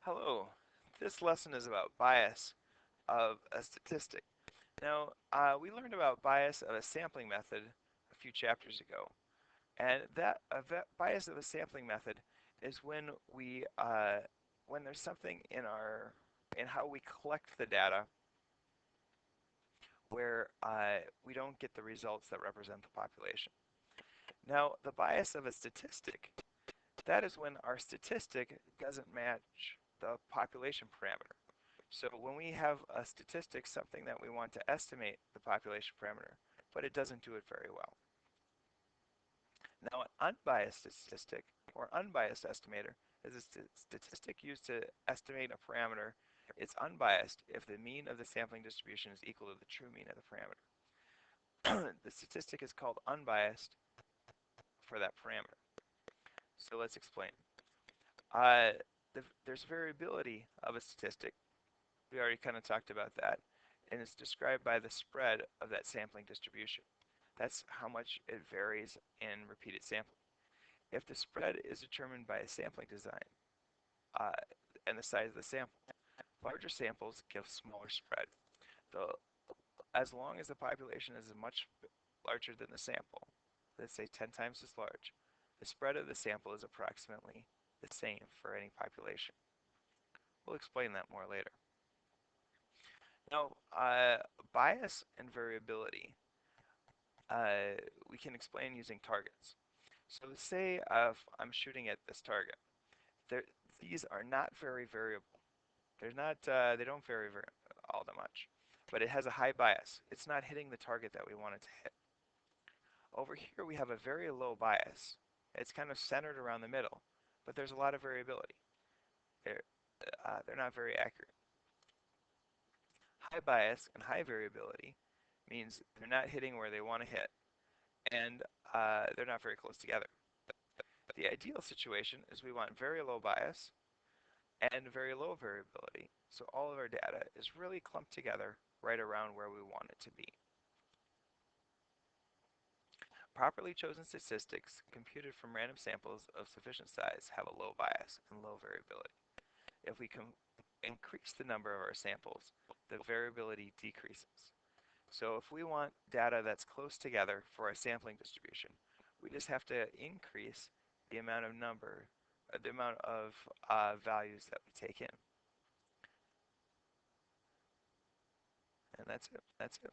Hello, this lesson is about bias of a statistic. Now, we learned about bias of a sampling method a few chapters ago, and that bias of a sampling method is when there's something in how we collect the data where we don't get the results that represent the population. Now, the bias of a statistic, that is when our statistic doesn't match the population parameter. So when we have a statistic, something that we want to estimate the population parameter, but it doesn't do it very well. Now, an unbiased statistic or unbiased estimator is a statistic used to estimate a parameter. It's unbiased if the mean of the sampling distribution is equal to the true mean of the parameter. The statistic is called unbiased for that parameter. So let's explain. Uh, there's variability of a statistic. We already kind of talked about that, and it's described by the spread of that sampling distribution. That's how much it varies in repeated sampling. If the spread is determined by a sampling design uh, and the size of the sample, larger samples give smaller spread. The, as long as the population is much larger than the sample, let's say 10 times as large, the spread of the sample is approximately the same for any population. We'll explain that more later. Now, bias and variability uh, we can explain using targets. So say if I'm shooting at this target, there, these are not very variable. They don't vary very, all that much, but it has a high bias. It's not hitting the target that we want it to hit. Over here we have a very low bias. It's kind of centered around the middle, but there's a lot of variability. They're, they're not very accurate. High bias and high variability means they're not hitting where they want to hit, and they're not very close together. The ideal situation is we want very low bias and very low variability, so all of our data is really clumped together right around where we want it to be. Properly chosen statistics computed from random samples of sufficient size have a low bias and low variability. If we can increase the number of our samples, the variability decreases. So if we want data that's close together for our sampling distribution, we just have to increase the amount of values that we take in. And that's it.